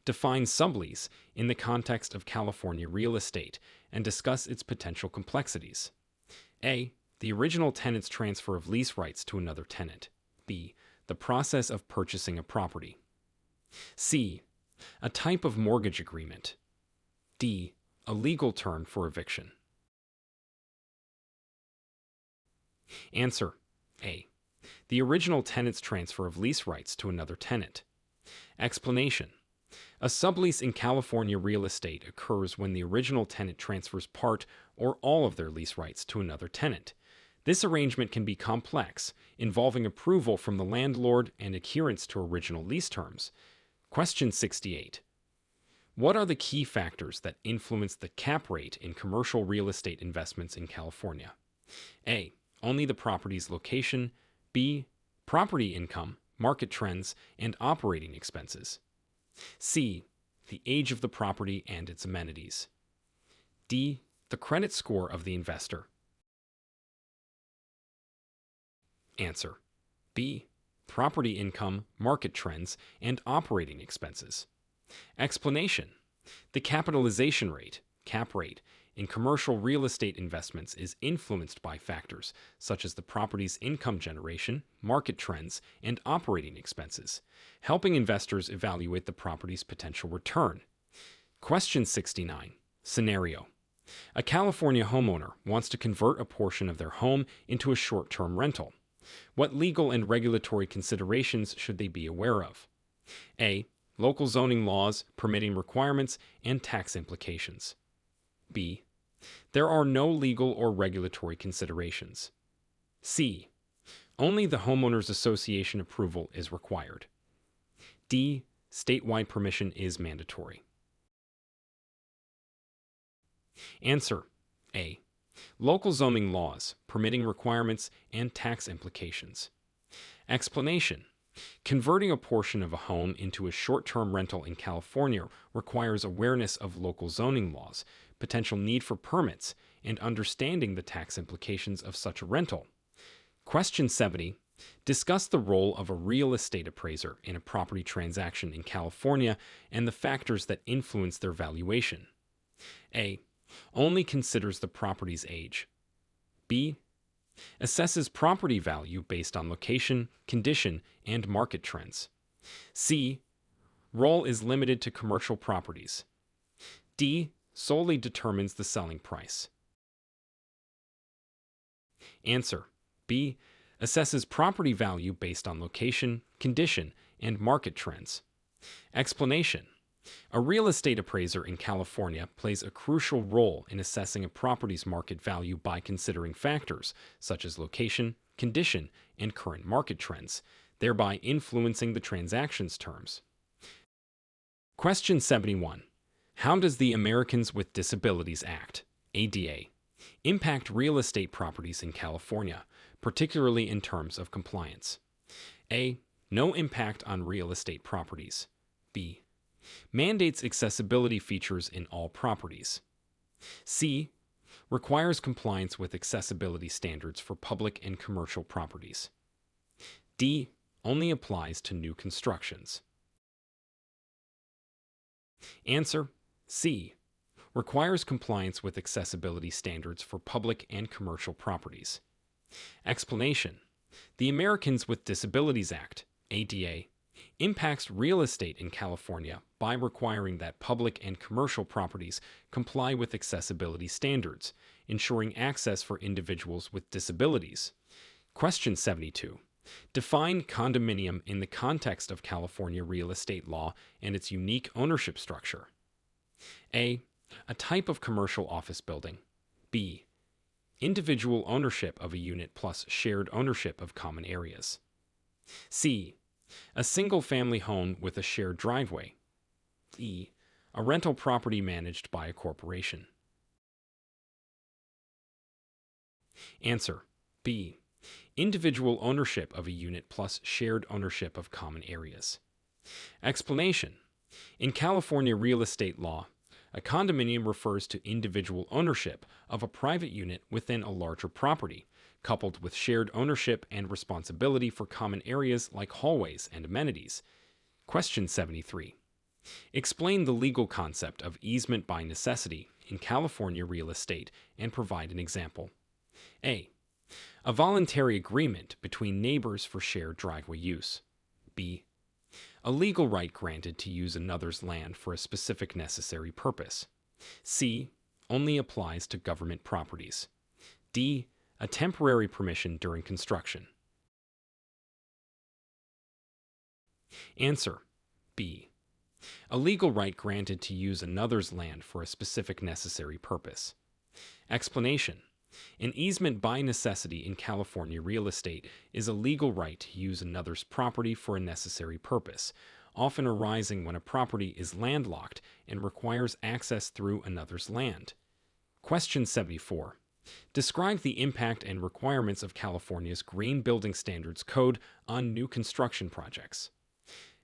S1: Define sublease in the context of California real estate and discuss its potential complexities. A. The original tenant's transfer of lease rights to another tenant. B. The process of purchasing a property. C. A type of mortgage agreement. D. A legal term for eviction. Answer: A. The original tenant's transfer of lease rights to another tenant. Explanation: a sublease in California real estate occurs when the original tenant transfers part or all of their lease rights to another tenant. This arrangement can be complex, involving approval from the landlord and adherence to original lease terms. Question 68. What are the key factors that influence the cap rate in commercial real estate investments in California? A. Only the property's location. B. Property income, market trends, and operating expenses. C. The age of the property and its amenities. D. The credit score of the investor. Answer: B. Property income, market trends, and operating expenses. Explanation: the capitalization rate, cap rate, in commercial real estate investments is influenced by factors such as the property's income generation, market trends, and operating expenses, helping investors evaluate the property's potential return. Question 69. Scenario: a California homeowner wants to convert a portion of their home into a short-term rental. What legal and regulatory considerations should they be aware of? A. Local zoning laws, permitting requirements, and tax implications. B. There are no legal or regulatory considerations. C. Only the homeowners association approval is required. D. Statewide permission is mandatory. Answer: A. Local zoning laws, permitting requirements, and tax implications. Explanation: converting a portion of a home into a short-term rental in California requires awareness of local zoning laws, potential need for permits, and understanding the tax implications of such a rental. Question 70. Discuss the role of a real estate appraiser in a property transaction in California and the factors that influence their valuation. A. Only considers the property's age. B. Assesses property value based on location, condition, and market trends. C. Role is limited to commercial properties. D. Solely determines the selling price. Answer: B. Assesses property value based on location, condition, and market trends. Explanation: a real estate appraiser in California plays a crucial role in assessing a property's market value by considering factors such as location, condition, and current market trends, thereby influencing the transaction's terms. Question 71. How does the Americans with Disabilities Act, ADA, impact real estate properties in California, particularly in terms of compliance? A. No impact on real estate properties. B. Mandates accessibility features in all properties. C. Requires compliance with accessibility standards for public and commercial properties. D. Only applies to new constructions. Answer: C. Requires compliance with accessibility standards for public and commercial properties. Explanation: the Americans with Disabilities Act, ADA, impacts real estate in California by requiring that public and commercial properties comply with accessibility standards, ensuring access for individuals with disabilities. Question 72. Define condominium in the context of California real estate law and its unique ownership structure. A. A type of commercial office building. B. Individual ownership of a unit plus shared ownership of common areas. C. A single-family home with a shared driveway. E. A rental property managed by a corporation. Answer: B. Individual ownership of a unit plus shared ownership of common areas. Explanation: in California real estate law, a condominium refers to individual ownership of a private unit within a larger property, coupled with shared ownership and responsibility for common areas like hallways and amenities. Question 73. Explain the legal concept of easement by necessity in California real estate and provide an example. A. A voluntary agreement between neighbors for shared driveway use. B. A legal right granted to use another's land for a specific necessary purpose. C. Only applies to government properties. D. A temporary permission during construction. Answer: B. A legal right granted to use another's land for a specific necessary purpose. Explanation: an easement by necessity in California real estate is a legal right to use another's property for a necessary purpose, often arising when a property is landlocked and requires access through another's land. Question 74. Describe the impact and requirements of California's Green Building Standards Code on new construction projects.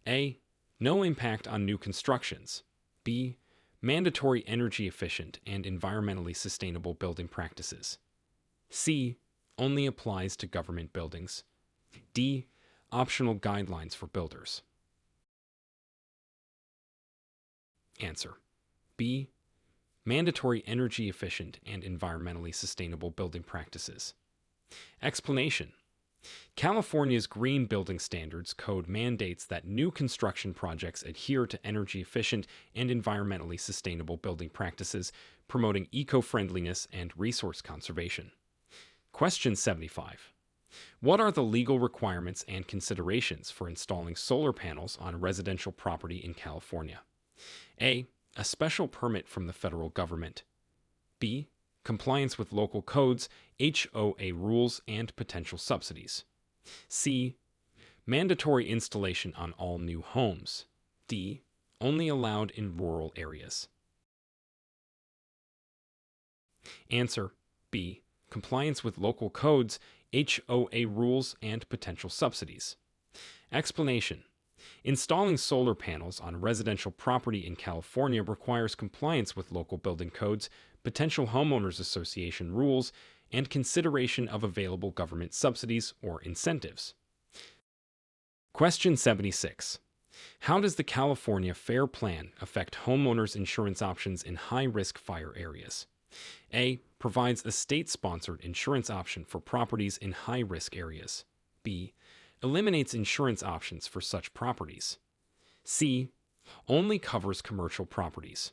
S1: A. No impact on new constructions. B. Mandatory energy efficient and environmentally sustainable building practices. C. Only applies to government buildings. D. Optional guidelines for builders. Answer: B. Mandatory energy efficient and environmentally sustainable building practices. Explanation: California's Green Building Standards Code mandates that new construction projects adhere to energy efficient and environmentally sustainable building practices, promoting eco-friendliness and resource conservation. Question 75. What are the legal requirements and considerations for installing solar panels on residential property in California? A. A special permit from the federal government. B. Compliance with local codes, HOA rules, and potential subsidies. C. Mandatory installation on all new homes. D. Only allowed in rural areas. Answer: B. Compliance with local codes, HOA rules, and potential subsidies. Explanation: installing solar panels on residential property in California requires compliance with local building codes, potential homeowners association rules, and consideration of available government subsidies or incentives. Question 76. How does the California FAIR Plan affect homeowners' insurance options in high-risk fire areas? A. Provides a state-sponsored insurance option for properties in high-risk areas. B. Eliminates insurance options for such properties. C. Only covers commercial properties.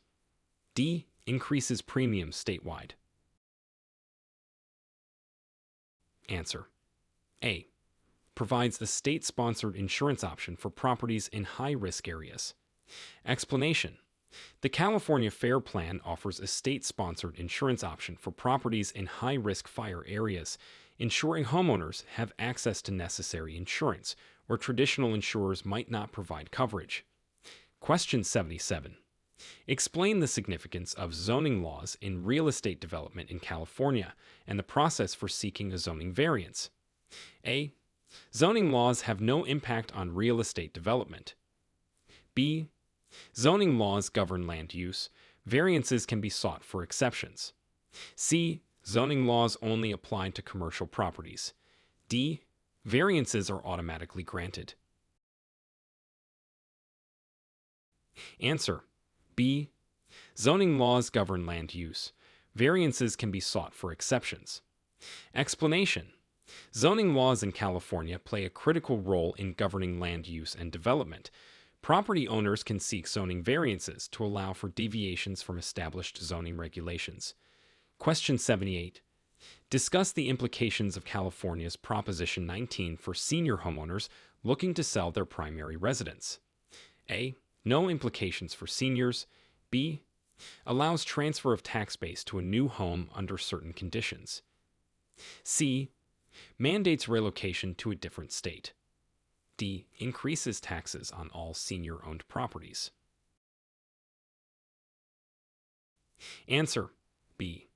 S1: D. Increases premiums statewide. Answer: A. Provides a state-sponsored insurance option for properties in high-risk areas. Explanation: the California FAIR Plan offers a state-sponsored insurance option for properties in high-risk fire areas, ensuring homeowners have access to necessary insurance where traditional insurers might not provide coverage. Question 77. Explain the significance of zoning laws in real estate development in California and the process for seeking a zoning variance. A. Zoning laws have no impact on real estate development. B. Zoning laws govern land use. Variances can be sought for exceptions. C. Zoning laws only apply to commercial properties. D. Variances are automatically granted. Answer: B. Zoning laws govern land use. Variances can be sought for exceptions. Explanation. Zoning laws in California play a critical role in governing land use and development. Property owners can seek zoning variances to allow for deviations from established zoning regulations. Question 78. Discuss the implications of California's Proposition 19 for senior homeowners looking to sell their primary residence. A. No implications for seniors. B. Allows transfer of tax base to a new home under certain conditions. C. Mandates relocation to a different state. D. Increases taxes on all senior-owned properties. Answer. B.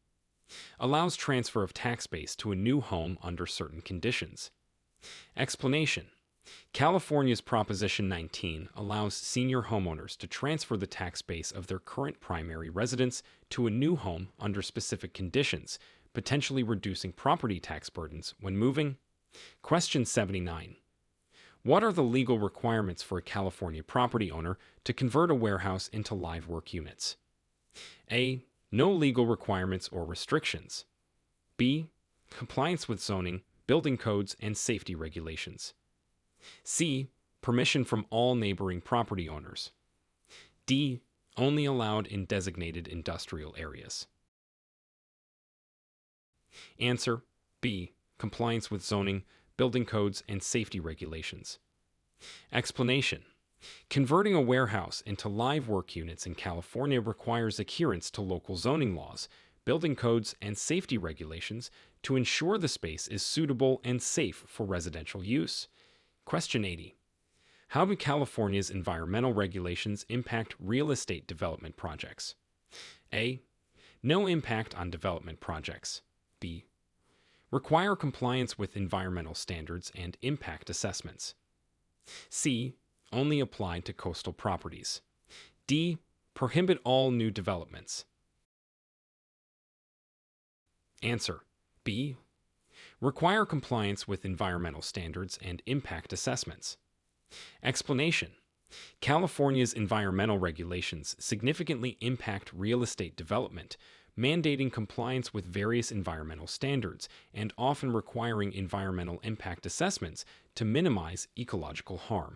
S1: Allows transfer of tax base to a new home under certain conditions. Explanation. California's Proposition 19 allows senior homeowners to transfer the tax base of their current primary residence to a new home under specific conditions, potentially reducing property tax burdens when moving. Question 79. What are the legal requirements for a California property owner to convert a warehouse into live work units? A. No legal requirements or restrictions. B. Compliance with zoning, building codes, and safety regulations. C. Permission from all neighboring property owners. D. Only allowed in designated industrial areas. Answer. B. Compliance with zoning, building codes, and safety regulations. Explanation. Converting a warehouse into live work units in California requires adherence to local zoning laws, building codes, and safety regulations to ensure the space is suitable and safe for residential use. Question 80. How do California's environmental regulations impact real estate development projects? A. No impact on development projects. B. Require compliance with environmental standards and impact assessments. C. Only apply to coastal properties. D. Prohibit all new developments. Answer. B. Require compliance with environmental standards and impact assessments. Explanation. California's environmental regulations significantly impact real estate development, mandating compliance with various environmental standards and often requiring environmental impact assessments to minimize ecological harm.